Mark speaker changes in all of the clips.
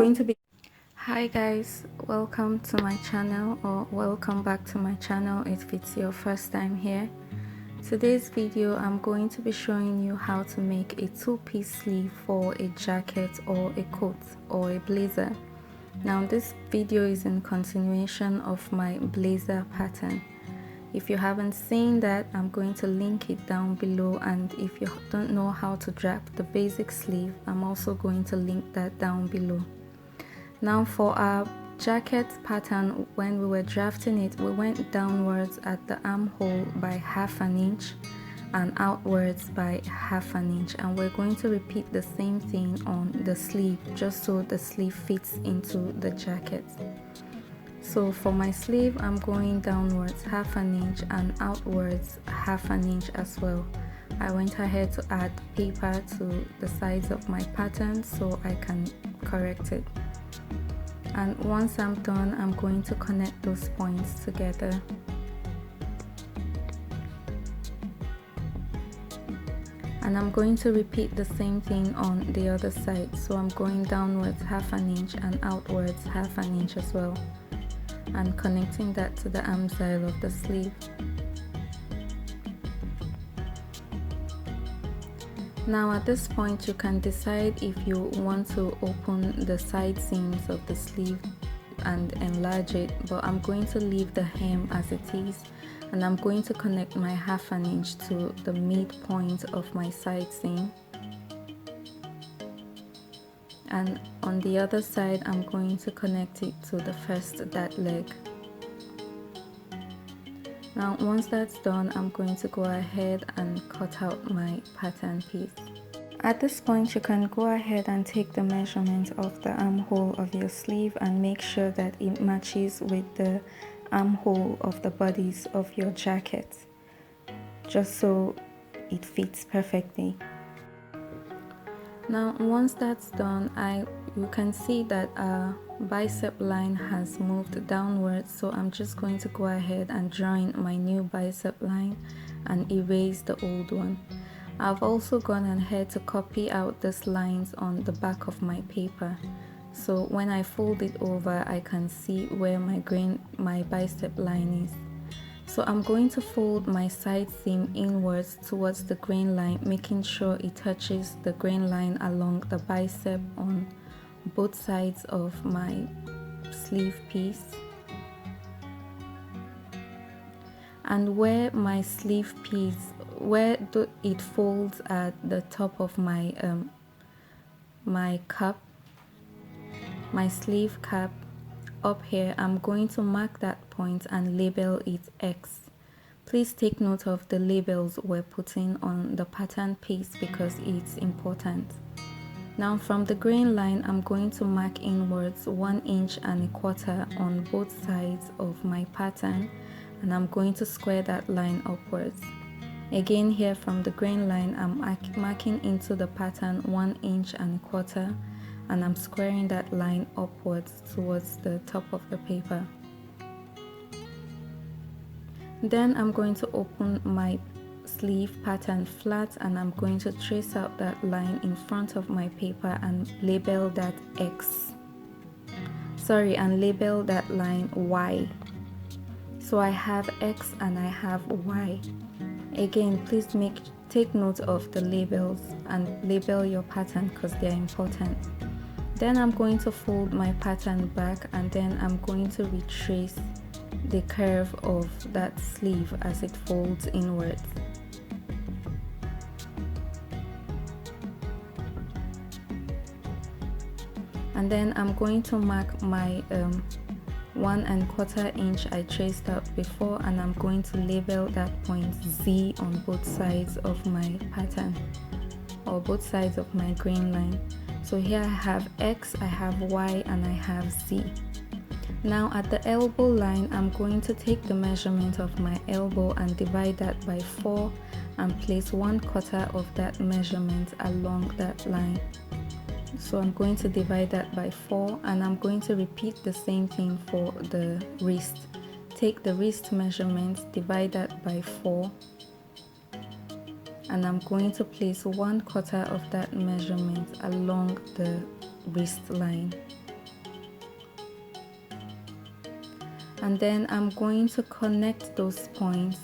Speaker 1: going to be... Hi guys, welcome to my channel, or welcome back to my channel if it's your first time here. Today's video I'm going to be showing you how to make a two-piece sleeve for a jacket or a coat or a blazer. Now this video is in continuation of my blazer pattern. If you haven't seen that, I'm going to link it down below, and if you don't know how to draft the basic sleeve, I'm also going to link that down below. Now for our jacket pattern, when we were drafting it, we went downwards at the armhole by ½ inch and outwards by ½ inch, and we're going to repeat the same thing on the sleeve just so the sleeve fits into the jacket. So for my sleeve, I'm going downwards ½ inch and outwards ½ inch as well. I went ahead to add paper to the sides of my pattern so I can correct it. And once I'm done, I'm going to connect those points together. And I'm going to repeat the same thing on the other side. So I'm going downwards ½ inch and outwards ½ inch as well, and connecting that to the armscye of the sleeve. Now at this point you can decide if you want to open the side seams of the sleeve and enlarge it, but I'm going to leave the hem as it is, and I'm going to connect my ½ inch to the midpoint of my side seam. And on the other side I'm going to connect it to the first dart leg. Now once that's done, I'm going to go ahead and cut out my pattern piece. At this point you can go ahead and take the measurement of the armhole of your sleeve and make sure that it matches with the armhole of the bodies of your jacket, just so it fits perfectly. Now once that's done, you can see that our bicep line has moved downwards, so I'm just going to go ahead and draw in my new bicep line and erase the old one. I've also gone ahead to copy out these lines on the back of my paper, so when I fold it over I can see where my bicep line is. So I'm going to fold my side seam inwards towards the grain line, making sure it touches the grain line along the bicep on both sides of my sleeve piece. And where my sleeve piece, it folds at the top of my cap, my sleeve cap up here, I'm going to mark that point and label it X. Please take note of the labels we're putting on the pattern piece because it's important. Now from the grain line, I'm going to mark inwards 1.25 inches on both sides of my pattern, and I'm going to square that line upwards. Again here from the grain line, I'm marking into the pattern 1.25 inches, and I'm squaring that line upwards towards the top of the paper. Then I'm going to open my sleeve pattern flat, and I'm going to trace out that line in front of my paper and label that X. And label that line Y. So I have X and I have Y. Again, please take note of the labels and label your pattern because they're important. Then I'm going to fold my pattern back, and then I'm going to retrace the curve of that sleeve as it folds inwards. And then I'm going to mark my 1.25 inch I traced out before, and I'm going to label that point Z on both sides of my pattern, or both sides of my grain line. So here I have X, I have Y, and I have Z. Now at the elbow line, I'm going to take the measurement of my elbow and divide that by 4 and place 1/4 of that measurement along that line. So I'm going to divide that by 4, and I'm going to repeat the same thing for the wrist. Take the wrist measurement, divide that by 4, and I'm going to place 1/4 of that measurement along the wrist line. and then I'm going to connect those points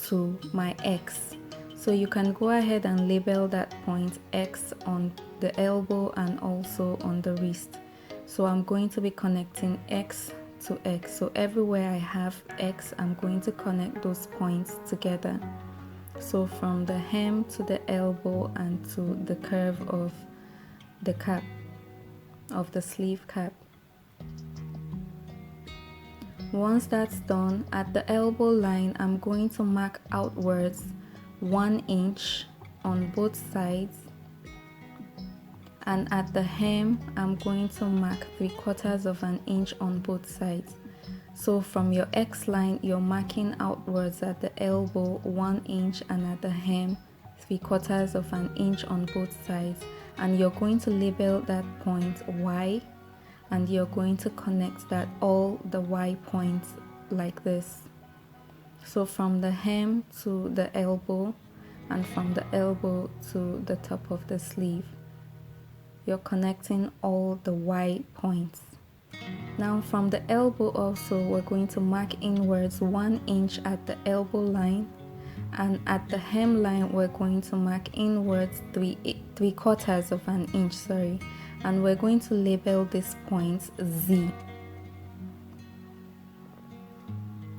Speaker 1: to my X. So you can go ahead and label that point X on the elbow and also on the wrist. So I'm going to be connecting X to X. So everywhere I have X, I'm going to connect those points together. So from the hem to the elbow and to the curve of the cap, of the sleeve cap. Once that's done, at the elbow line, I'm going to mark outwards 1 inch on both sides, and at the hem, I'm going to mark 3/4 of an inch on both sides. So from your X line, you're marking outwards at the elbow 1 inch and at the hem 3/4 of an inch on both sides, and you're going to label that point Y, and you're going to connect that all the Y points like this. So from the hem to the elbow and from the elbow to the top of the sleeve, you're connecting all the Y points. Now from the elbow also, we're going to mark inwards 1 inch at the elbow line, and at the hem line we're going to mark inwards 3/4 of an inch, and we're going to label this point Z.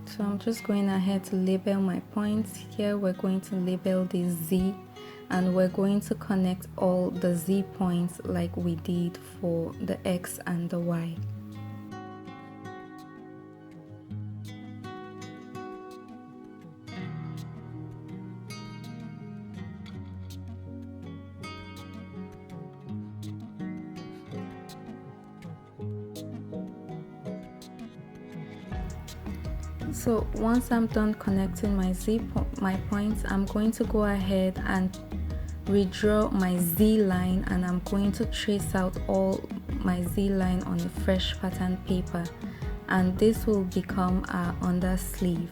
Speaker 1: So I'm just going ahead to label my points. Here we're going to label the Z, and we're going to connect all the Z points like we did for the X and the Y. So once I'm done connecting my points, I'm going to go ahead and redraw my Z line, and I'm going to trace out all my Z line on a fresh pattern paper, and this will become our under sleeve.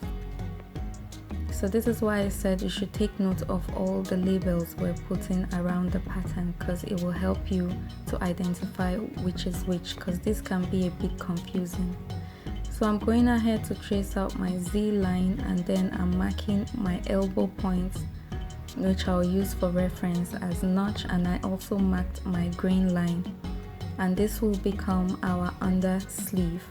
Speaker 1: So this is why I said you should take note of all the labels we're putting around the pattern, because it will help you to identify which is which, because this can be a bit confusing. So I'm going ahead to trace out my Z line, and then I'm marking my elbow points, which I'll use for reference as notch, and I also marked my grain line, and this will become our under sleeve.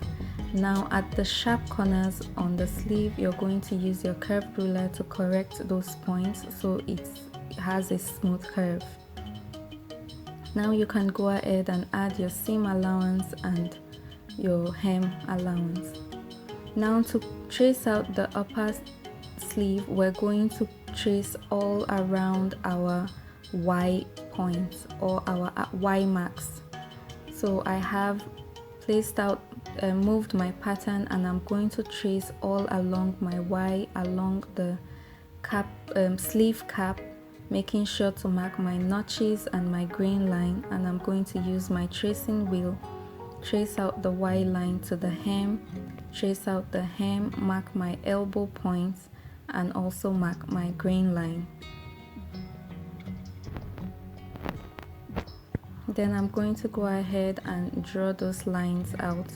Speaker 1: Now at the sharp corners on the sleeve, you're going to use your curved ruler to correct those points so it has a smooth curve. Now you can go ahead and add your seam allowance and your hem allowance. Now to trace out the upper sleeve, we're going to trace all around our Y points or our Y marks. So I have placed out, moved my pattern, and I'm going to trace all along my Y, along the cap, sleeve cap, making sure to mark my notches and my grain line, and I'm going to use my tracing wheel, trace out the Y line to the hem, trace out the hem, mark my elbow points, and also mark my grain line. Then I'm going to go ahead and draw those lines out.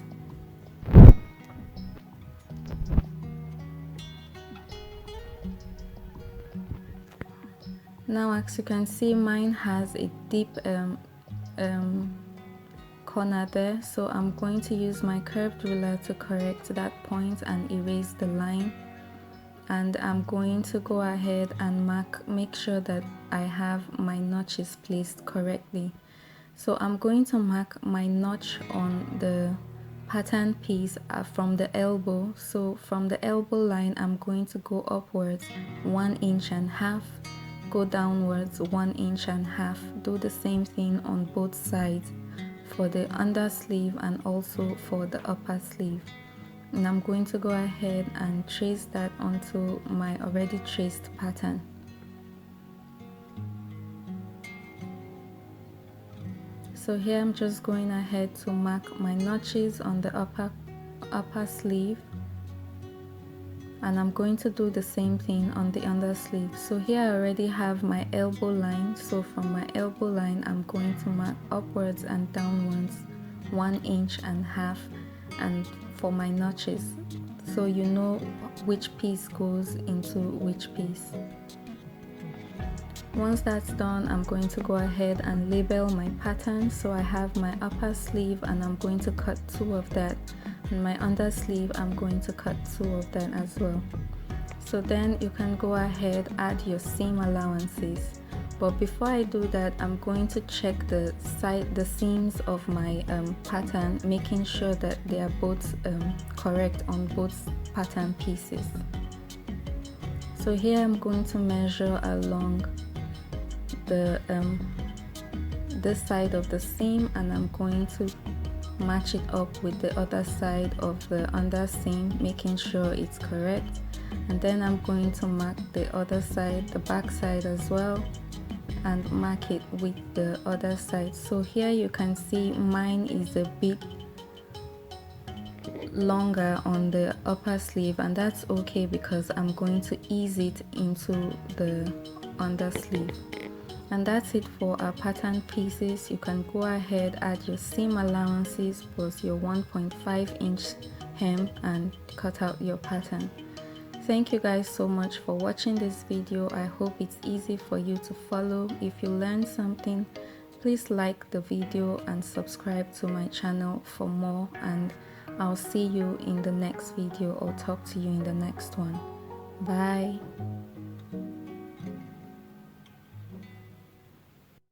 Speaker 1: Now as you can see, mine has a deep corner there, so I'm going to use my curved ruler to correct that point and erase the line, and I'm going to go ahead and make sure that I have my notches placed correctly. So I'm going to mark my notch on the pattern piece from the elbow. So from the elbow line, I'm going to go upwards 1.5 inches, go downwards 1.5 inches. Do the same thing on both sides for the under sleeve and also for the upper sleeve. And I'm going to go ahead and trace that onto my already traced pattern. So here I'm just going ahead to mark my notches on the upper sleeve, and I'm going to do the same thing on the under sleeve. So here I already have my elbow line, so from my elbow line I'm going to mark upwards and downwards 1.5 inches, and for my notches, so you know which piece goes into which piece. Once that's done, I'm going to go ahead and label my pattern. So I have my upper sleeve and I'm going to cut 2 of that, and my under sleeve I'm going to cut 2 of that as well. So then you can go ahead, add your seam allowances. But before I do that, I'm going to check the seams of my pattern, making sure that they are both correct on both pattern pieces. So here I'm going to measure along this side of the seam, and I'm going to match it up with the other side of the under seam, making sure it's correct. And then I'm going to mark the other side, the back side as well, and mark it with the other side. So here you can see mine is a bit longer on the upper sleeve, and that's okay because I'm going to ease it into the under sleeve. And that's it for our pattern pieces. You can go ahead, add your seam allowances plus your 1.5-inch hem and cut out your pattern. Thank you guys so much for watching this video. I hope it's easy for you to follow. If you learned something, please like the video and subscribe to my channel for more, and I'll see you in the next video or talk to you in the next one. Bye.